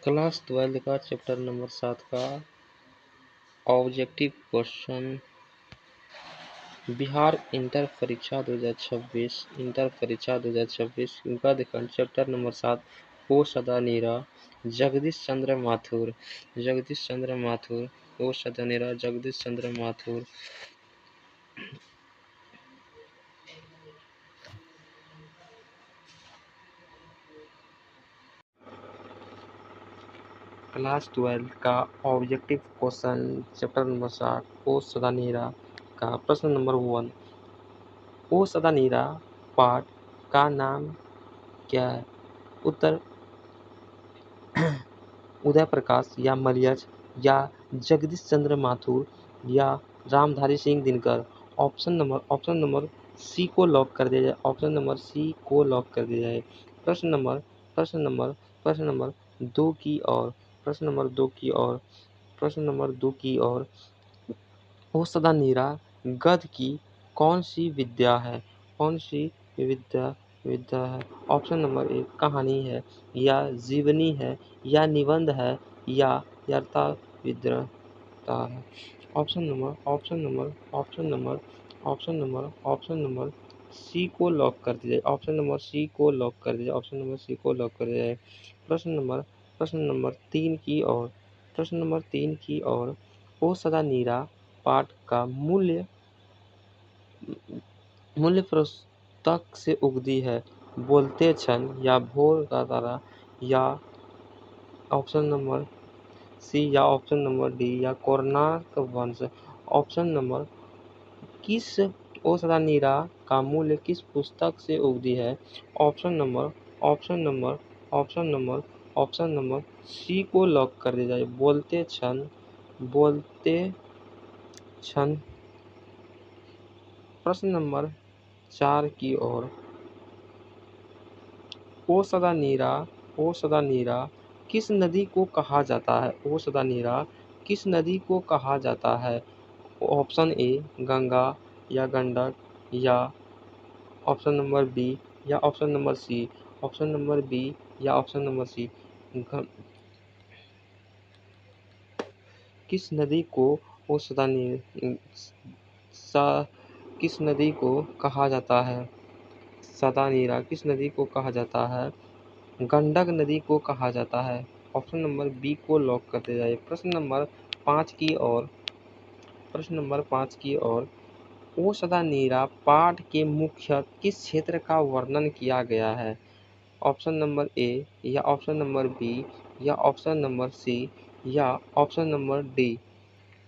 Class 12 का chapter number 7 का objective question. Bihar inter परीक्षा 2026 इनका देखना चैप्टर नंबर 7 ओ सदा नीरा जगदीश चंद्र माथुर ओ सदा नीरा जगदीश चंद्र माथुर। क्लास 12 का ऑब्जेक्टिव क्वेश्चन चैप्टर नंबर 7 ओ सदा नीरा का प्रश्न नंबर 1। ओ सदा नीरा पाठ का नाम क्या है? उत्तर उदय प्रकाश या मलयज या जगदीश चंद्र माथुर या Ramdhari Singh Dinkar. Option number C को लॉक कर दिया जाए। ऑप्शन नंबर सी को लॉक कर दिया जाए। प्रश्न नंबर प्रश्न नंबर प्रश्न नंबर 2 की ओर प्रश्न नंबर 2 की ओर प्रश्न नंबर 2 की ओर ओ सदा नीरा गद्य की कौन सी विद्या है? कौन सी विद्या विद्या है? ऑप्शन नंबर 1 कहानी है या जीवनी है या निबंध है या यथा विद्यता है। ऑप्शन नंबर सी को लॉक कर दिया जाए। ऑप्शन नंबर सी को लॉक कर दिया जाए। ऑप्शन नंबर सी को लॉक कर दिया जाए। प्रश्न नंबर 3 की ओर प्रश्न नंबर 3 की ओर ओ सदा नीरा पाठ का मूल्य पुस्तक से उगती है। बोलते क्षण या भोर का तारा या ऑप्शन नंबर सी या ऑप्शन नंबर डी या कोणार्क वंश। ऑप्शन नंबर किस ओ सदा नीरा का मूल्य किस पुस्तक से उगती है? Option number option number option number option number C को लॉक कर दिया जाए। बोलते क्षण। प्रश्न नंबर 4 की ओर ओ सदा नीरा किस नदी को कहा जाता है? ओ सदा नीरा किस नदी को कहा जाता है? ऑप्शन ए गंगा या गंडक या ऑप्शन नंबर बी या option number C. Option number B या ऑप्शन नंबर सी। किस नदी को ओ सदा किस नदी को कहा जाता है? सदा नीरा किस नदी को कहा जाता है? गंडक नदी को कहा जाता है। ऑप्शन नंबर बी को लॉक कर दिया जाए। प्रश्न नंबर 5 की ओर ओ सदा नीरा पाठ के मुख्य किस क्षेत्र का वर्णन किया गया है? ऑप्शन नंबर ए या ऑप्शन नंबर बी या ऑप्शन नंबर सी या option number D.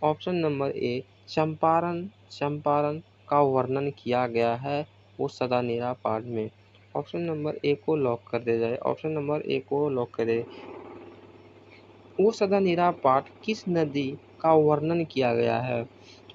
Option number A Champaran का वर्णन किया गया है वो सदा नीरा पाठ में। ऑप्शन नंबर ए को लॉक कर दिया जाए। ऑप्शन नंबर ए को लॉक करें। वो सदा नीरा पाठ किस नदी का वर्णन किया गया है?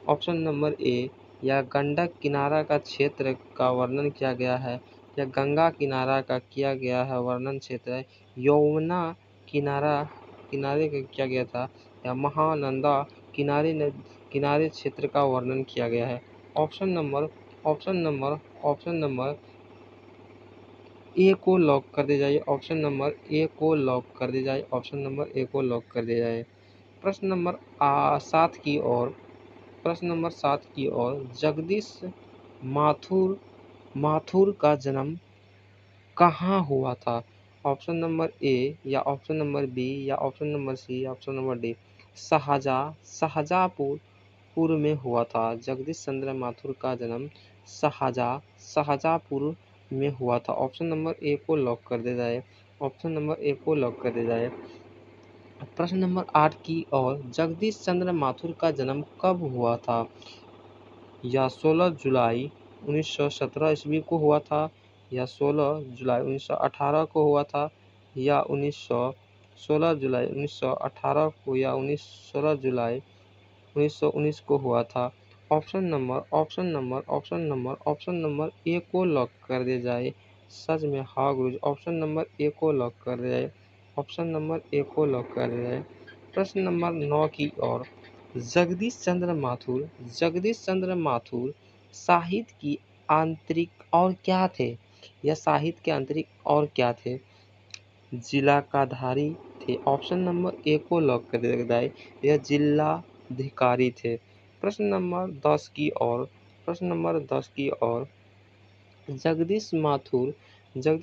ऑप्शन नंबर ए या गंडक किनारा का क्षेत्र का वर्णन किया गया है या गंगा किनारा का किया गया है वर्णन क्षेत्र यमुना किनारे का किया गया था या महानंदा किनारे क्षेत्र का वर्णन किया गया है। Option number option number A को लॉक कर दिया जाए। ऑप्शन नंबर ए को लॉक कर दिया जाए। ऑप्शन नंबर ए को लॉक कर दिया जाए। प्रश्न नंबर 7 की ओर जगदीश माथुर का जन्म कहाँ हुआ था? ऑप्शन नंबर ए या ऑप्शन नंबर बी या ऑप्शन नंबर सी या ऑप्शन नंबर डी। शाहजहाँपुर में हुआ था। जगदीश चंद्र माथुर का जन्म शाहजहाँपुर में हुआ था। ऑप्शन नंबर ए को लॉक कर दिया जाए। ऑप्शन नंबर ए को लॉक कर दिया जाए। प्रश्न नंबर 8 की ओर जगदीश चंद्र माथुर का जन्म कब हुआ था? या 16 जुलाई 1917 ईस्वी को हुआ था या 16 जुलाई 1918 को हुआ था या 16 जुलाई 1918 को या 16 जुलाई 1919 को हुआ था। ऑप्शन नंबर ए को लॉक कर दिया जाए। सच में हाँ गुरुजी। ऑप्शन नंबर ए को लॉक कर दिया जाए। ऑप्शन नंबर ए को लॉक कर दिया जाए। प्रश्न नंबर 9 की ओर जगदीश चंद्र माथुर साहित्य की आंतरिक और क्या थे? या साहित्य के आंतरिक और क्या थे? जिला का धारी थे। ऑप्शन नंबर ए को लॉक कर दिया जाए, यह जिलाधिकारी थे। प्रश्न नंबर 10 की ओर, प्रश्न नंबर 10 की ओर, जगदीश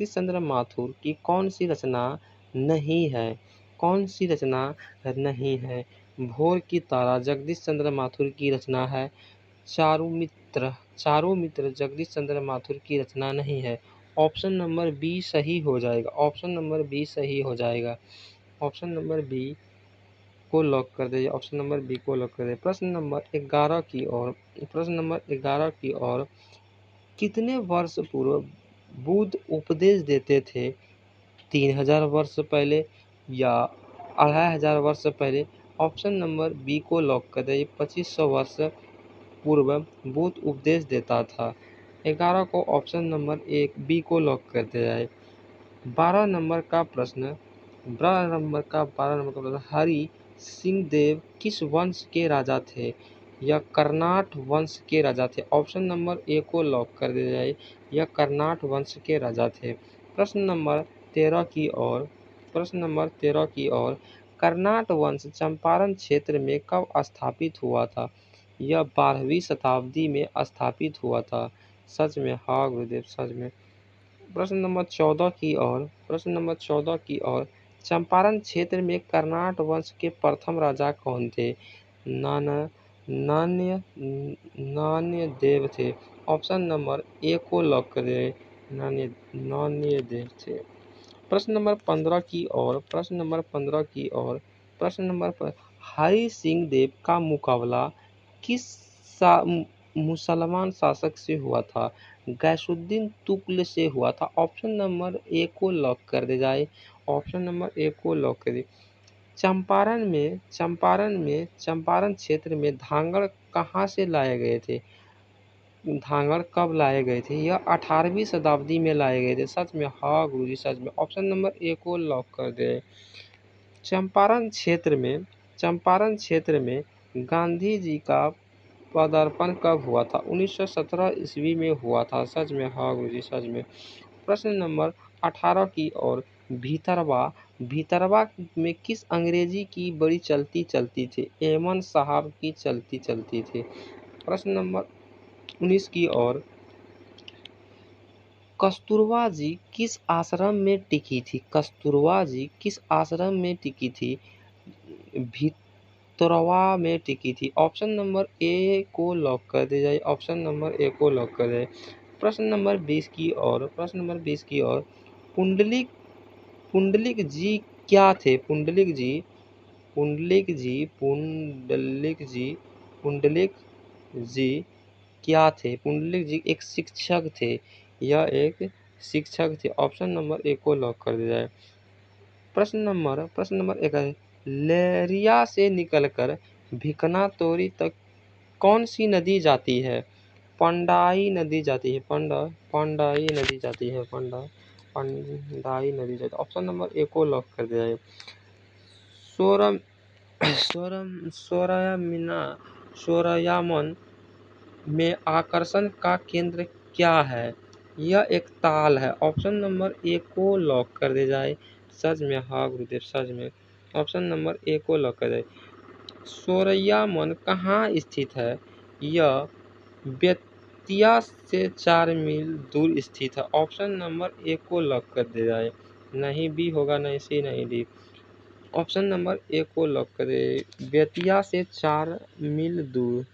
चंद्र माथुर की कौन सी रचना नहीं है? कौन सी रचना नहीं है? भोर की तारा जगदीश चंद्र माथुर की रचना है। चारों मित्र जगदीश चंद्र माथुर की रचना नहीं है। ऑप्शन नंबर बी सही हो जाएगा। ऑप्शन नंबर बी सही हो जाएगा। ऑप्शन नंबर बी को लॉक कर दीजिए। ऑप्शन नंबर बी को लॉक कर दीजिए। प्रश्न नंबर 11 की ओर, प्रश्न नंबर 11 की ओर, कितने वर्ष पूर्व बुद्ध उपदेश देते थे? 3000 वर्ष पहले या 2500 वर्ष पहले? ऑप्शन नंबर बी को लॉक कर दीजिए। 2500 वर्ष पूर्व बुद्ध उपदेश देता था। 11 को ऑप्शन नंबर एक बी को लॉक कर दिया जाए। 12 नंबर का प्रश्न, 12 नंबर का प्रश्न, हरि सिंह देव किस वंश के राजा थे? यह कर्नाट वंश के राजा थे। ऑप्शन नंबर ए को लॉक कर दिया जाए, यह कर्नाट वंश के राजा थे। प्रश्न नंबर 13 की ओर, प्रश्न नंबर 13 की ओर, कर्नाट वंश चंपारण क्षेत्र में कब स्थापित हुआ था? यह 12वीं शताब्दी में स्थापित हुआ था। सच में? हाँ गुरुदेव, सच में। प्रश्न नंबर 14 की ओर, प्रश्न नंबर 14 की ओर, चंपारण क्षेत्र में कर्नाट वंश के प्रथम राजा कौन थे? नाना नान्य नान्य देव थे। ऑप्शन नंबर ए को लॉक करें। नान्य देव थे। प्रश्न नंबर 15 की ओर, प्रश्न नंबर 15 की ओर, प्रश्न नंबर हरि सिंह देव का मुकाबला किस मुसलमान शासक से हुआ था? गैसुद्दीन तुगलक से हुआ था। ऑप्शन नंबर ए को लॉक कर दे जाए। ऑप्शन नंबर ए को लॉक कर दे। चंपारण क्षेत्र में धांगड़ कहाँ से लाए गए थे? धांगड़ कब लाए गए थे? यह 18वीं शताब्दी में लाए गए थे। सच में? हाँ गुरुजी, सच में। ऑप्शन नंबर ए को लॉक कर दे। चंपारण क्षेत्र में गांधी जी का पदार्पण कब हुआ था? 1917 ईस्वी में हुआ था। सच में? हाँ गुरुजी, सच में। प्रश्न नंबर 18 की ओर, भीतरवा में किस अंग्रेजी की बड़ी चलती थी? एमन साहब की चलती थी। प्रश्न नंबर 19 की ओर, कस्तूरबा जी किस आश्रम में टिकी थी? कस्तूरबा जी किस आश्रम में टिकी थी? भीतरवा में टिकी थी। ऑप्शन नंबर ए को लॉक कर दिया जाए। ऑप्शन नंबर ए को लॉक कर दिया जाए। प्रश्न नंबर 20 की ओर, प्रश्न नंबर 20 की ओर, पुंडलिक पुंडलिक जी क्या थे? पुंडलिक जी पुंडलिक जी पुंडलिक जी पुंडलिक जी क्या थे? पुंडलिक जी एक शिक्षक थे। यह एक शिक्षक थे। ऑप्शन नंबर ए को लॉक कर दिया जाए। प्रश्न नंबर 1, लेरिया से निकलकर भिकना तोरी तक कौन सी नदी जाती है? पंडाई नदी जाती है। पंडाई नदी जाती है। पंडाई नदी जाती है। ऑप्शन नंबर ए को लॉक कर दिया जाए। सोरम सोरम सोरायामन में आकर्षण का केंद्र क्या है? यह एक ताल है। ऑप्शन नंबर ए को लॉक कर दिया जाए। सच में? हाँ गुरुदेव, सच में। ऑप्शन नंबर ए को लॉक कर दिया जाए। सोरैयामन कहाँ स्थित है? यह बेतिया से 4 मील दूर स्थित है। ऑप्शन नंबर ए को लॉक कर दिया जाए। नहीं बी होगा, नहीं सी, नहीं डी। ऑप्शन नंबर ए को लॉक करें। बेतिया से 4 मील दूर।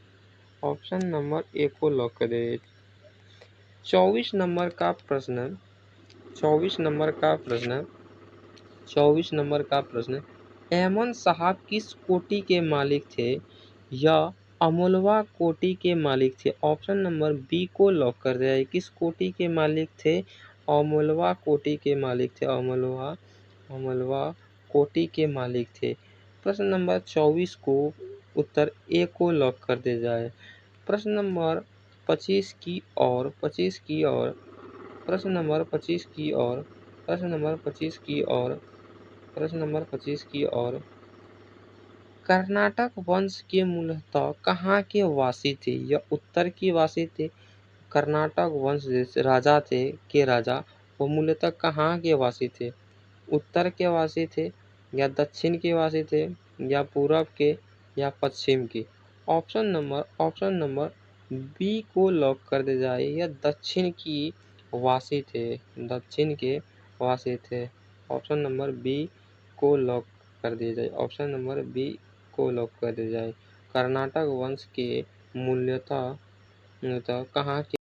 ऑप्शन नंबर ए को लॉक करें। 24 नंबर का प्रश्न, 24 नंबर का प्रश्न, 24 नंबर का प्रश्न, एमन साहब किस कोटि के मालिक थे? यह अमोलवा कोटि के मालिक थे। ऑप्शन नंबर बी को लॉक कर दिया जाए। किस कोटि के मालिक थे? अमोलवा कोटि के मालिक थे। अमोलवा कोटि के मालिक थे। प्रश्न नंबर 24 को उत्तर ए को लॉक कर दिया जाए। प्रश्न नंबर 25 की ओर, 25 की ओर, प्रश्न नंबर 25 की ओर, प्रश्न नंबर 25 की ओर, प्रश्न नंबर 25 की ओर, कर्नाटक वंश के मूलतः कहाँ के वासी थे? यह उत्तर की वासी थे। कर्नाटक वंश जैसे राजा थे, के राजा वो मूलतः कहाँ के वासी थे? उत्तर के वासी थे या दक्षिण के वासी थे या पूरब के या पश्चिम के। ऑप्शन नंबर बी को लॉक कर दिया जाए। यह दक्षिण की वासी थे, दक्षिण के वासी थे। ऑप्शन नंबर बी को लॉक कर दिया जाए। ऑप्शन नंबर बी को लॉक कर दिया जाए। कर्नाटक वंश के मूलतः कहाँ के